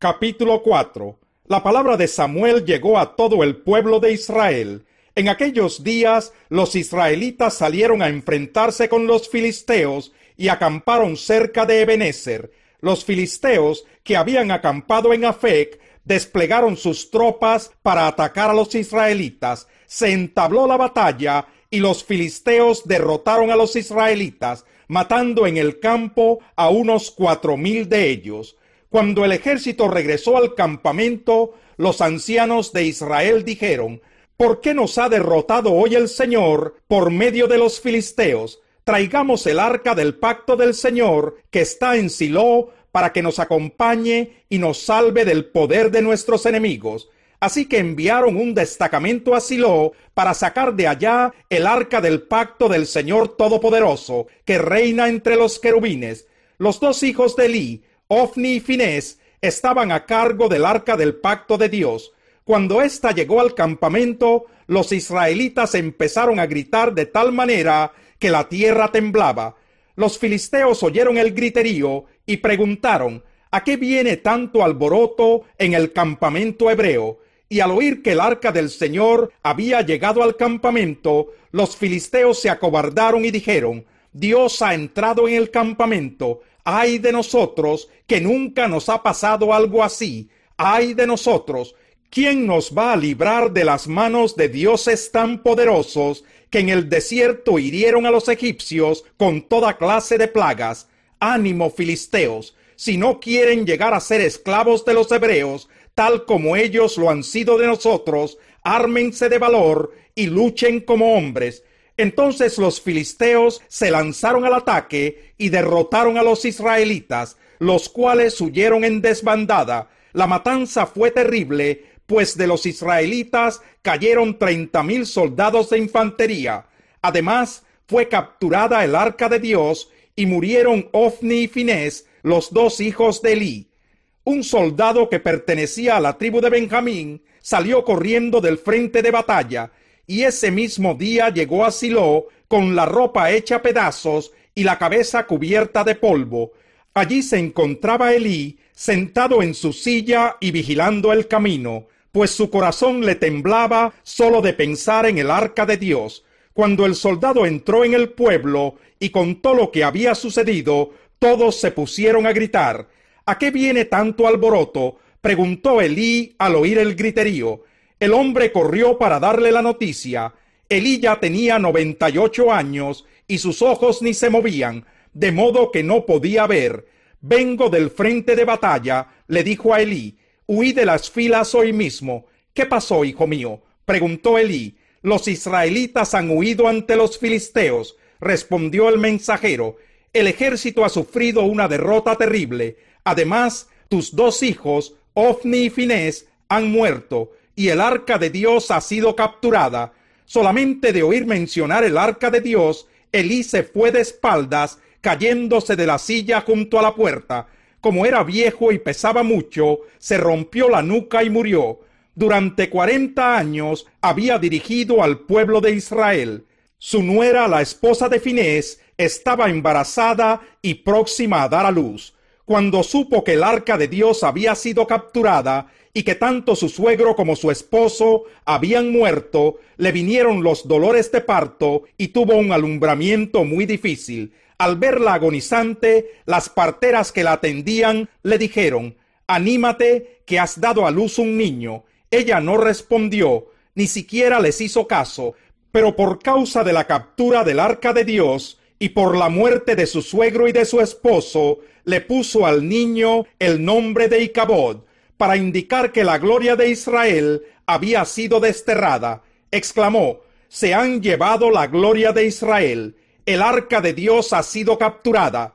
Capítulo 4. La palabra de Samuel llegó a todo el pueblo de Israel. En aquellos días los israelitas salieron a enfrentarse con los filisteos y acamparon cerca de Ebenezer. Los filisteos, que habían acampado en Afec, desplegaron sus tropas para atacar a los israelitas. Se entabló la batalla y los filisteos derrotaron a los israelitas, matando en el campo a unos 4,000 de ellos. Cuando el ejército regresó al campamento, los ancianos de Israel dijeron: ¿Por qué nos ha derrotado hoy el Señor por medio de los filisteos? Traigamos el arca del pacto del Señor que está en Silo para que nos acompañe y nos salve del poder de nuestros enemigos. Así que enviaron un destacamento a Silo para sacar de allá el arca del pacto del Señor Todopoderoso, que reina entre los querubines. Los dos hijos de Elí, Ofni y Finés, estaban a cargo del arca del pacto de Dios. Cuando ésta llegó al campamento, los israelitas empezaron a gritar de tal manera que la tierra temblaba. Los filisteos oyeron el griterío y preguntaron: ¿a qué viene tanto alboroto en el campamento hebreo? Y al oír que el arca del Señor había llegado al campamento, los filisteos se acobardaron y dijeron: Dios ha entrado en el campamento. ¡Ay de nosotros, que nunca nos ha pasado algo así! ¡Ay de nosotros! ¿Quién nos va a librar de las manos de dioses tan poderosos que en el desierto hirieron a los egipcios con toda clase de plagas? ¡Ánimo, filisteos! Si no quieren llegar a ser esclavos de los hebreos, tal como ellos lo han sido de nosotros, ármense de valor y luchen como hombres. Entonces los filisteos se lanzaron al ataque y derrotaron a los israelitas, los cuales huyeron en desbandada. La matanza fue terrible, pues de los israelitas cayeron 30,000 soldados de infantería. Además, fue capturada el arca de Dios y murieron Ofni y Finés, los dos hijos de Elí. Un soldado que pertenecía a la tribu de Benjamín salió corriendo del frente de batalla, y ese mismo día llegó a Silo con la ropa hecha pedazos y la cabeza cubierta de polvo. Allí se encontraba Elí, sentado en su silla y vigilando el camino, pues su corazón le temblaba solo de pensar en el arca de Dios. Cuando el soldado entró en el pueblo y contó lo que había sucedido, todos se pusieron a gritar. ¿A qué viene tanto alboroto?, preguntó Elí al oír el griterío. El hombre corrió para darle la noticia. Elí ya tenía 98 años y sus ojos ni se movían, de modo que no podía ver. Vengo del frente de batalla, le dijo a Elí. Huí de las filas hoy mismo. ¿Qué pasó, hijo mío?, preguntó Elí. Los israelitas han huido ante los filisteos, respondió el mensajero. El ejército ha sufrido una derrota terrible. Además, tus dos hijos, Ofni y Finés, han muerto, y el arca de Dios ha sido capturada. Solamente de oír mencionar el arca de Dios, Elí se fue de espaldas, cayéndose de la silla junto a la puerta. Como era viejo y pesaba mucho, se rompió la nuca y murió. Durante 40 años había dirigido al pueblo de Israel. Su nuera, la esposa de Finés, estaba embarazada y próxima a dar a luz. Cuando supo que el arca de Dios había sido capturada y que tanto su suegro como su esposo habían muerto, le vinieron los dolores de parto y tuvo un alumbramiento muy difícil. Al verla agonizante, las parteras que la atendían le dijeron: «Anímate, que has dado a luz un niño». Ella no respondió, ni siquiera les hizo caso, pero por causa de la captura del arca de Dios y por la muerte de su suegro y de su esposo, le puso al niño el nombre de Icabod, para indicar que la gloria de Israel había sido desterrada. Exclamó: «Se han llevado la gloria de Israel. El arca de Dios ha sido capturada».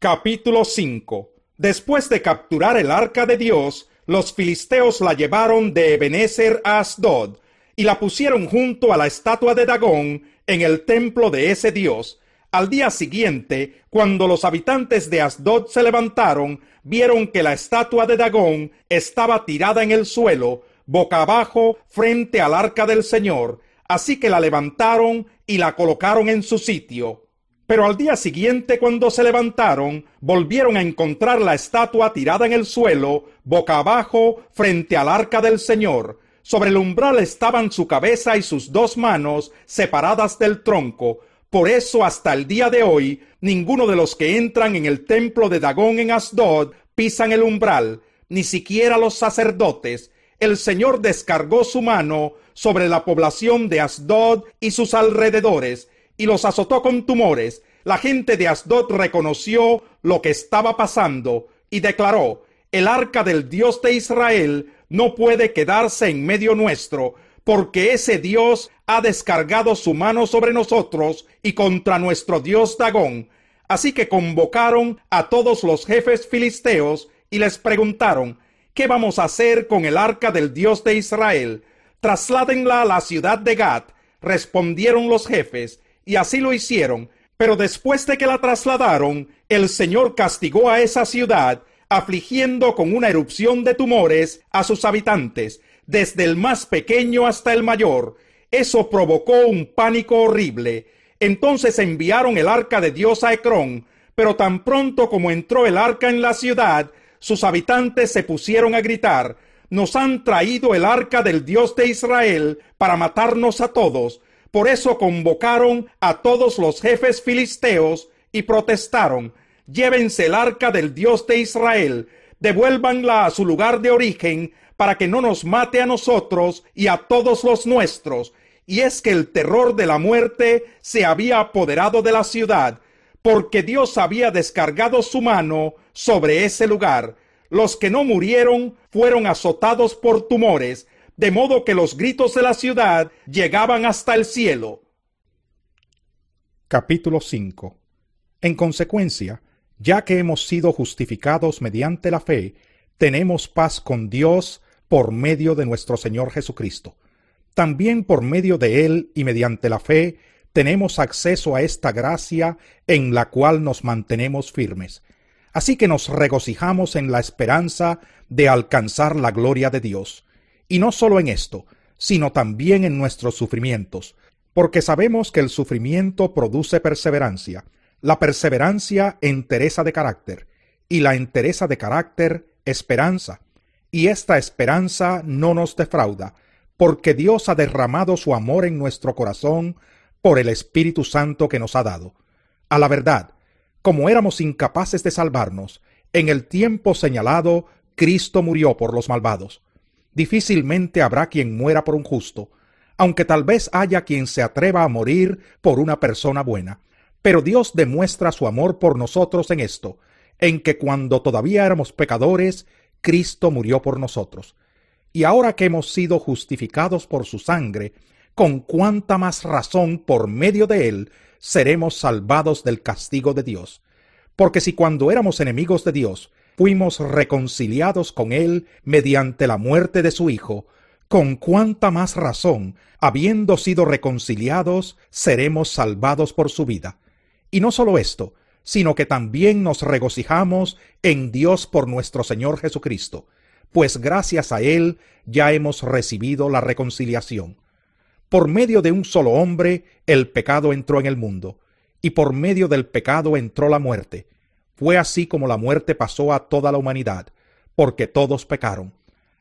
Capítulo 5. Después de capturar el arca de Dios, los filisteos la llevaron de Ebenezer a Asdod, y la pusieron junto a la estatua de Dagón en el templo de ese dios. Al día siguiente, cuando los habitantes de Asdod se levantaron, vieron que la estatua de Dagón estaba tirada en el suelo, boca abajo, frente al arca del Señor. Así que la levantaron y la colocaron en su sitio. Pero al día siguiente, cuando se levantaron, volvieron a encontrar la estatua tirada en el suelo, boca abajo, frente al arca del Señor. Sobre el umbral estaban su cabeza y sus 2 manos separadas del tronco. Por eso hasta el día de hoy, ninguno de los que entran en el templo de Dagón en Asdod pisan el umbral, ni siquiera los sacerdotes. El Señor descargó su mano sobre la población de Asdod y sus alrededores, y los azotó con tumores. La gente de Asdod reconoció lo que estaba pasando y declaró: el arca del Dios de Israel no puede quedarse en medio nuestro, porque ese Dios ha descargado su mano sobre nosotros y contra nuestro Dios Dagón. Así que convocaron a todos los jefes filisteos y les preguntaron: ¿qué vamos a hacer con el arca del Dios de Israel? Trasládenla a la ciudad de Gat, respondieron los jefes, y así lo hicieron. Pero después de que la trasladaron, el Señor castigó a esa ciudad, afligiendo con una erupción de tumores a sus habitantes, desde el más pequeño hasta el mayor. Eso provocó un pánico horrible. Entonces enviaron el arca de Dios a Ecrón, pero tan pronto como entró el arca en la ciudad, sus habitantes se pusieron a gritar: nos han traído el arca del Dios de Israel para matarnos a todos. Por eso convocaron a todos los jefes filisteos y protestaron: llévense el arca del Dios de Israel, devuélvanla a su lugar de origen, para que no nos mate a nosotros y a todos los nuestros. Y es que el terror de la muerte se había apoderado de la ciudad, porque Dios había descargado su mano sobre ese lugar. Los que no murieron fueron azotados por tumores, de modo que los gritos de la ciudad llegaban hasta el cielo. Capítulo 5. En consecuencia, ya que hemos sido justificados mediante la fe, tenemos paz con Dios por medio de nuestro Señor Jesucristo. También por medio de Él y mediante la fe, tenemos acceso a esta gracia en la cual nos mantenemos firmes. Así que nos regocijamos en la esperanza de alcanzar la gloria de Dios. Y no solo en esto, sino también en nuestros sufrimientos, porque sabemos que el sufrimiento produce perseverancia, la perseverancia entereza de carácter, y la entereza de carácter esperanza. Y esta esperanza no nos defrauda, porque Dios ha derramado su amor en nuestro corazón por el Espíritu Santo que nos ha dado. A la verdad, como éramos incapaces de salvarnos, en el tiempo señalado Cristo murió por los malvados. Difícilmente habrá quien muera por un justo, aunque tal vez haya quien se atreva a morir por una persona buena. Pero Dios demuestra su amor por nosotros en esto, en que cuando todavía éramos pecadores, Cristo murió por nosotros. Y ahora que hemos sido justificados por su sangre, con cuánta más razón por medio de él seremos salvados del castigo de Dios. Porque si cuando éramos enemigos de Dios, fuimos reconciliados con él mediante la muerte de su Hijo, con cuánta más razón, habiendo sido reconciliados, seremos salvados por su vida. Y no solo esto, sino que también nos regocijamos en Dios por nuestro Señor Jesucristo, pues gracias a él ya hemos recibido la reconciliación. Por medio de un solo hombre el pecado entró en el mundo, y por medio del pecado entró la muerte. Fue así como la muerte pasó a toda la humanidad, porque todos pecaron.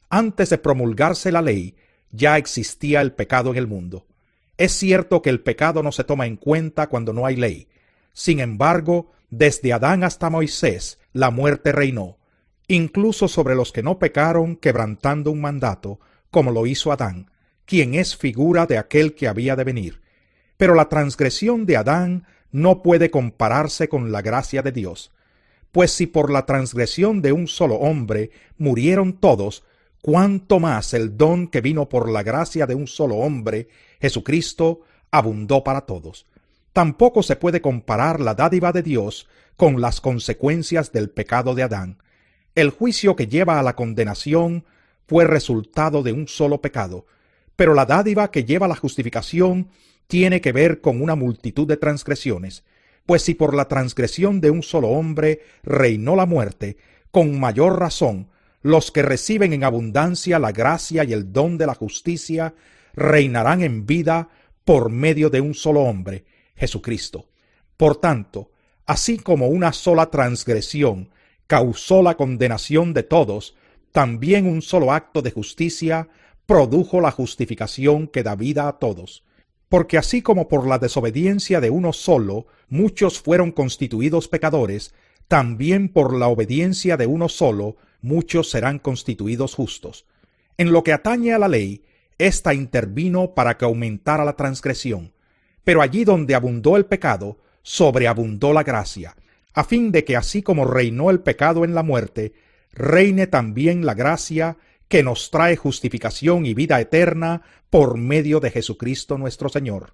Antes de promulgarse la ley, ya existía el pecado en el mundo. Es cierto que el pecado no se toma en cuenta cuando no hay ley. Sin embargo, desde Adán hasta Moisés, la muerte reinó, incluso sobre los que no pecaron quebrantando un mandato, como lo hizo Adán, quien es figura de aquel que había de venir. Pero la transgresión de Adán no puede compararse con la gracia de Dios. Pues si por la transgresión de un solo hombre murieron todos, cuánto más el don que vino por la gracia de un solo hombre, Jesucristo, abundó para todos. Tampoco se puede comparar la dádiva de Dios con las consecuencias del pecado de Adán. El juicio que lleva a la condenación fue resultado de un solo pecado, pero la dádiva que lleva a la justificación tiene que ver con una multitud de transgresiones. Pues si por la transgresión de un solo hombre reinó la muerte, con mayor razón, los que reciben en abundancia la gracia y el don de la justicia reinarán en vida por medio de un solo hombre, Jesucristo. Por tanto, así como una sola transgresión causó la condenación de todos, también un solo acto de justicia produjo la justificación que da vida a todos. Porque así como por la desobediencia de uno solo muchos fueron constituidos pecadores, también por la obediencia de uno solo muchos serán constituidos justos. En lo que atañe a la ley, ésta intervino para que aumentara la transgresión. Pero allí donde abundó el pecado, sobreabundó la gracia, a fin de que así como reinó el pecado en la muerte, reine también la gracia que nos trae justificación y vida eterna por medio de Jesucristo nuestro Señor.